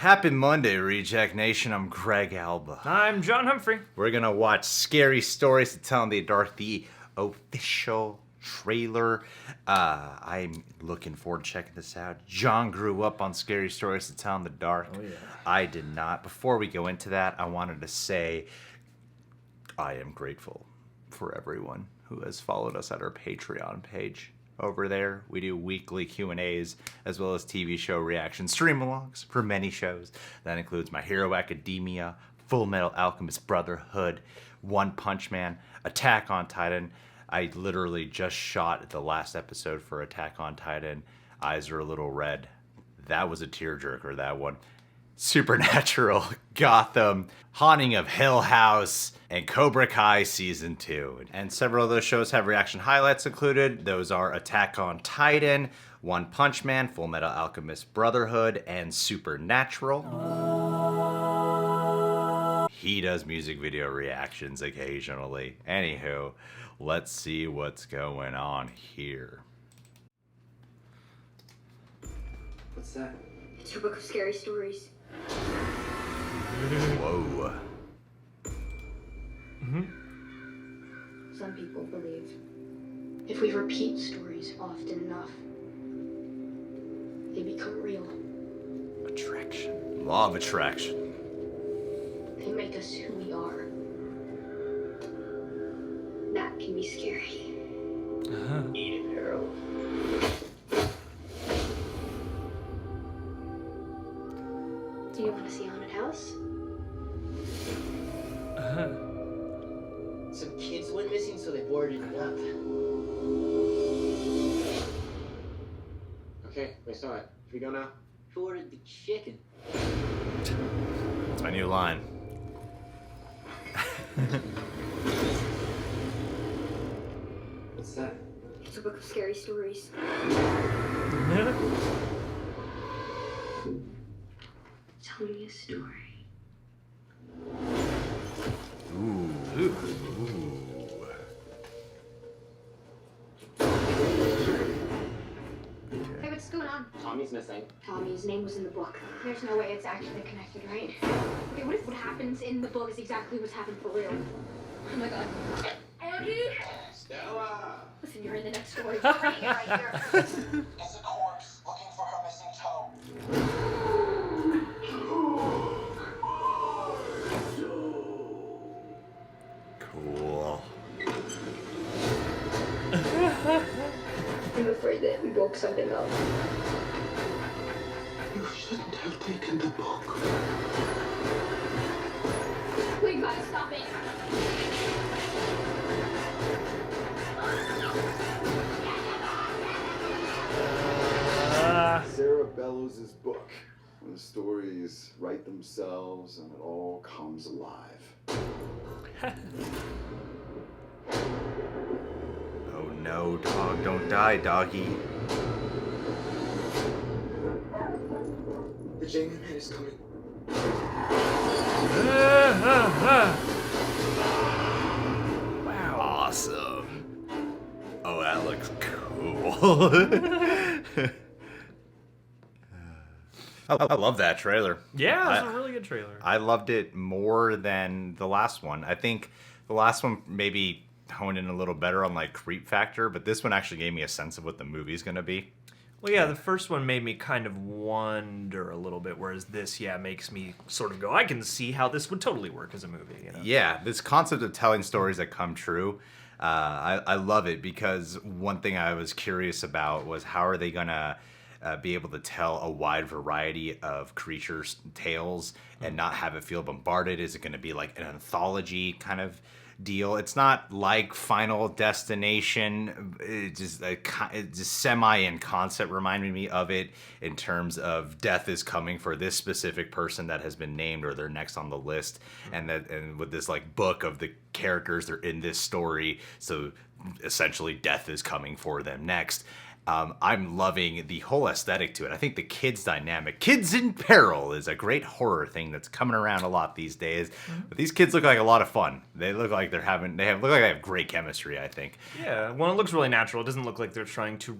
Happy Monday, Reject Nation. I'm Greg Alba. I'm John Humphrey. We're going to watch Scary Stories to Tell in the Dark, the official trailer. I'm looking forward to checking this out. John grew up on Scary Stories to Tell in the Dark. Oh, yeah. I did not. Before we go into that, I wanted to say I am grateful for everyone who has followed us at our Patreon page. Over there, we do weekly Q&As as well as TV show reaction stream-alongs for many shows. That includes My Hero Academia, Full Metal Alchemist Brotherhood, One Punch Man, Attack on Titan. I literally just shot the last episode for Attack on Titan. Eyes are a little red. That was a tearjerker, that one. Supernatural, Gotham, Haunting of Hill House, and Cobra Kai Season 2. And several of those shows have reaction highlights included. Those are Attack on Titan, One Punch Man, Full Metal Alchemist Brotherhood, and Supernatural. He does music video reactions occasionally. Anywho, let's see what's going on here. What's that? It's your book of scary stories. Whoa. Some people believe if we repeat stories often enough, they become real. Attraction. Law of attraction. They make us who we are. That can be scary. Eat it, Harold. Do you want to see a haunted house? Some kids went missing, so they boarded it up. Okay, we saw it. Should we go now? Who ordered the chicken? That's my new line. What's that? It's a book of scary stories. Tell me a story. Ooh. Hey, what's going on? Tommy's missing. Tommy's name was in the book. There's no way it's actually connected, right? Okay, what if what happens in the book is exactly what's happened for real? Oh my god. Andy? Stella! Listen, you're in the next story. Right here, right here. It's a corpse looking for her missing toe. Cool. I'm afraid that we woke something up. You shouldn't have taken the book. We gotta stop it. Sarah Bellows' book, when the stories write themselves and it all comes alive. Oh no, dog, don't die, doggy. The Jamie man is coming. Wow. Awesome. Oh, that looks cool. I love that trailer. Yeah, it's a really good trailer. I loved it more than the last one. I think the last one maybe honed in a little better on like creep factor, but this one actually gave me a sense of what the movie's gonna be. Well, yeah, the first one made me kind of wonder a little bit, whereas this, makes me sort of go, I can see how this would totally work as a movie. You know? Yeah, this concept of telling stories that come true, I love it because one thing I was curious about was how are they gonna be able to tell a wide variety of creatures' tales and not have it feel bombarded? Is it going to be like an anthology kind of deal? It's not like Final Destination. It's just semi in concept, reminding me of it in terms of death is coming for this specific person that has been named or they're next on the list, and with this like book of the characters they're in this story, so essentially death is coming for them next. I'm loving the whole aesthetic to it. I think the kids dynamic, Kids in Peril, is a great horror thing that's coming around a lot these days. But these kids look like a lot of fun. They look like look like they have great chemistry, I think. Yeah, well, it looks really natural. It doesn't look like they're trying to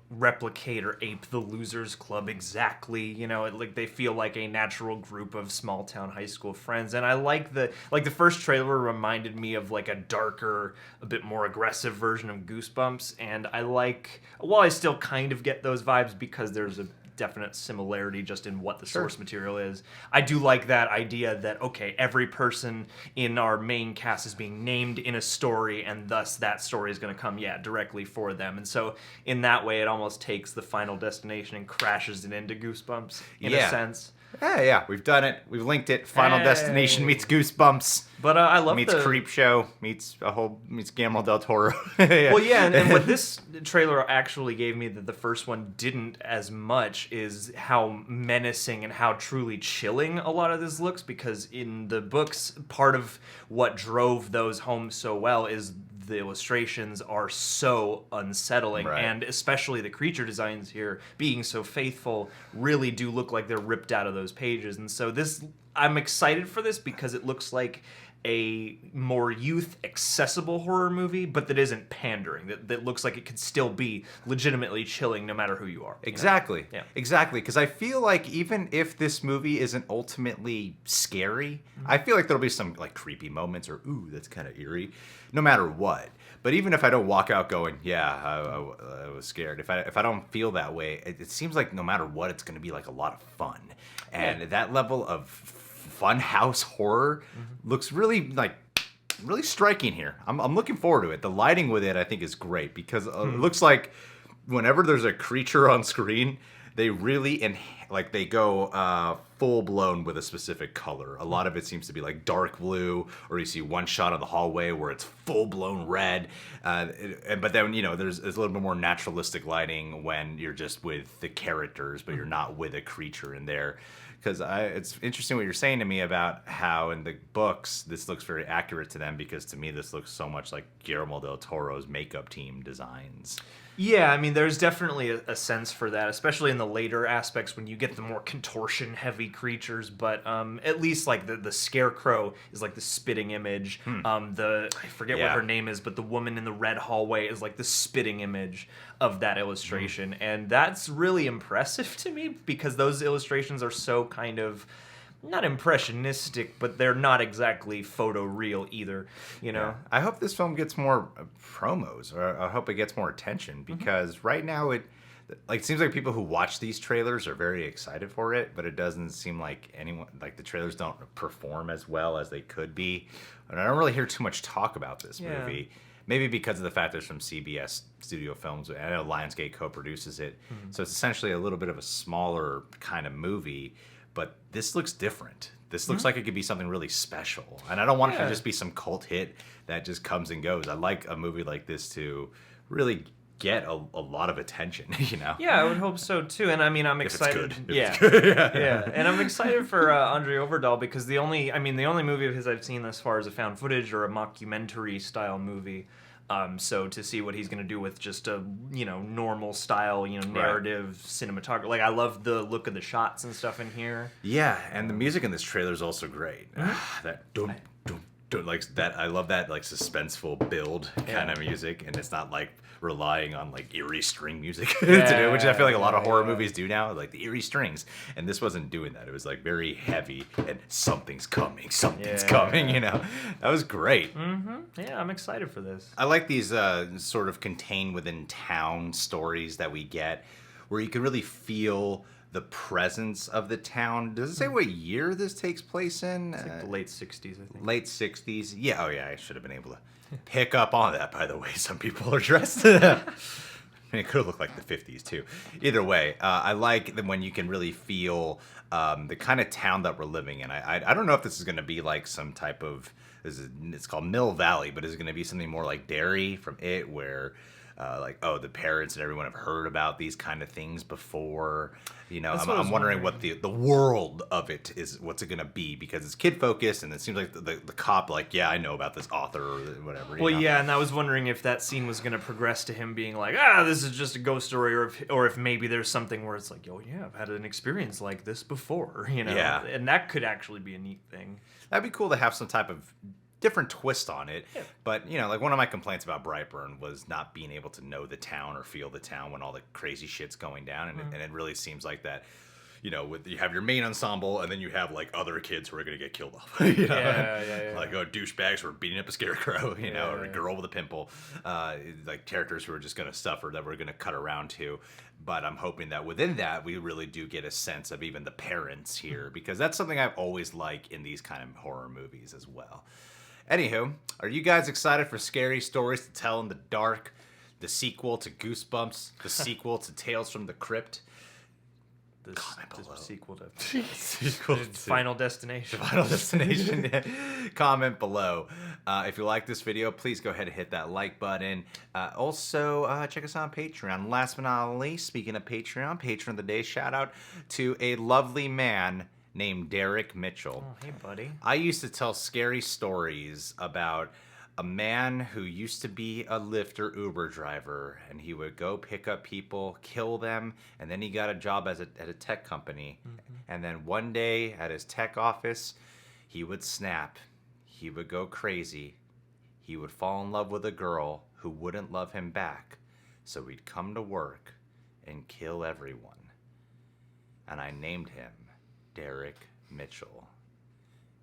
replicate or ape the Losers Club exactly. You know, like they feel like a natural group of small town high school friends. And I like the first trailer reminded me of like a darker, a bit more aggressive version of Goosebumps. And I like, while I still kind of get those vibes because there's a definite similarity just in what the source material is. I do like that idea that, okay, every person in our main cast is being named in a story, and thus that story is going to come, directly for them. And so in that way, it almost takes the Final Destination and crashes it into Goosebumps in a sense. Yeah, we've done it. We've linked it. Final Destination meets Goosebumps. But I love meets Creepshow, meets Guillermo Del Toro. Well, yeah, and what this trailer actually gave me that the first one didn't as much is how menacing and how truly chilling a lot of this looks, because in the books, part of what drove those home so well is the illustrations are so unsettling, right. And especially the creature designs here being so faithful really do look like they're ripped out of those pages. And so I'm excited for this because it looks like a more youth accessible horror movie, but that isn't pandering, that looks like it could still be legitimately chilling no matter who you are. Exactly. Yeah. Exactly. Because I feel like even if this movie isn't ultimately scary, I feel like there'll be some like creepy moments or, ooh, that's kind of eerie, no matter what. But even if I don't walk out going, I was scared, if I don't feel that way, it seems like no matter what, it's going to be like a lot of fun. And that level of funhouse horror looks really striking here. I'm looking forward to it. The lighting with it, I think, is great because it looks like whenever there's a creature on screen, they really they go full blown with a specific color. A lot of it seems to be like dark blue, or you see one shot of the hallway where it's full blown red. But then there's a little bit more naturalistic lighting when you're just with the characters, but you're not with a creature in there. Because it's interesting what you're saying to me about how in the books this looks very accurate to them, because to me this looks so much like Guillermo Del Toro's makeup team designs. Yeah, I mean, there's definitely a sense for that, especially in the later aspects when you get the more contortion-heavy creatures. But at least like the Scarecrow is like the spitting image. I forget what her name is, but the woman in the red hallway is like the spitting image of that illustration, and that's really impressive to me because those illustrations are so kind of not impressionistic, but they're not exactly photoreal either, Yeah. I hope this film gets more promos, or I hope it gets more attention, because right now it seems like people who watch these trailers are very excited for it, but it doesn't seem like the trailers don't perform as well as they could be. And I don't really hear too much talk about this movie. Maybe because of the fact there's from CBS Studio Films. I know Lionsgate co-produces it. So it's essentially a little bit of a smaller kind of movie. But this looks different. This looks like it could be something really special. And I don't want it to just be some cult hit that just comes and goes. I like a movie like this to really get a lot of attention, Yeah, I would hope so too. And I mean, I'm excited. If it's good. Yeah. And I'm excited for Andre Overdahl because the only movie of his I've seen thus far is a found footage or a mockumentary style movie. So to see what he's going to do with just a normal style narrative cinematography, like I love the look of the shots and stuff in here. Yeah, and the music in this trailer is also great. That dum dum dum, like that. I love that like suspenseful build kind of music, and it's not like relying on like eerie string music to do, which I feel like a lot of horror movies do now, like the eerie strings. And this wasn't doing that. It was like very heavy and something's coming. That was great. Yeah, I'm excited for this. I like these sort of contained within town stories that we get, where you can really feel the presence of the town. Does it say what year this takes place in? It's like the late 60s, I think. Late 60s. Yeah, I should have been able to pick up on that, by the way some people are dressed. I mean, it could have looked like the 50s too. Either way, I like when you can really feel the kind of town that we're living in. I don't know if this is going to be like some type of, it's called Mill Valley, but is it going to be something more like Derry from It, where like, oh, the parents and everyone have heard about these kind of things before. You know, That's what I was I'm wondering wondering. what the world of it is, what's it going to be, because it's kid focused, and it seems like the cop, like, yeah, I know about this author or whatever. You Well, know? yeah, and I was wondering if that scene was going to progress to him being like, this is just a ghost story, or if maybe there's something where it's like, oh yeah, I've had an experience like this before, you know? Yeah. And that could actually be a neat thing. That'd be cool to have some type of different twist on it. Yeah. But, you know, like one of my complaints about Brightburn was not being able to know the town or feel the town when all the crazy shit's going down. And, and it really seems like that, you know, with you have your main ensemble and then you have like other kids who are going to get killed off. You know? Yeah. Like, oh, douchebags who are beating up a scarecrow, you know, or a Yeah. girl with a pimple. Like characters who are just going to suffer that we're going to cut around to. But I'm hoping that within that, we really do get a sense of even the parents here, because that's something I've always liked in these kind of horror movies as well. Anywho, are you guys excited for Scary Stories to Tell in the Dark? The sequel to Goosebumps? The sequel to Tales from the Crypt? Comment below. Sequel to Sequel to Final Destination. Final Destination. Comment below. If you like this video, please go ahead and hit that like button. Also, check us out on Patreon. Last but not least, speaking of Patreon, Patron of the Day, shout out to a lovely man named Derek Mitchell. Oh, hey, buddy. I used to tell scary stories about a man who used to be a Lyft or Uber driver, and he would go pick up people, kill them, and then he got a job at a tech company. And then one day at his tech office, he would snap. He would go crazy. He would fall in love with a girl who wouldn't love him back. So he'd come to work and kill everyone. And I named him Derek Mitchell.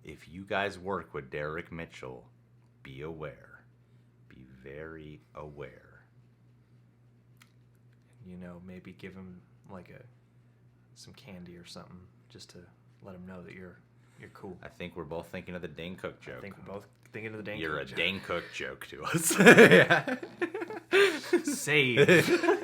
If you guys work with Derek Mitchell, be aware. Be very aware. You know, maybe give him like some candy or something just to let him know that you're cool. I think we're both thinking of the Dane Cook joke. I think we're both thinking of the Dane You're Cook a joke. Dane Cook joke to us. Yeah. Save.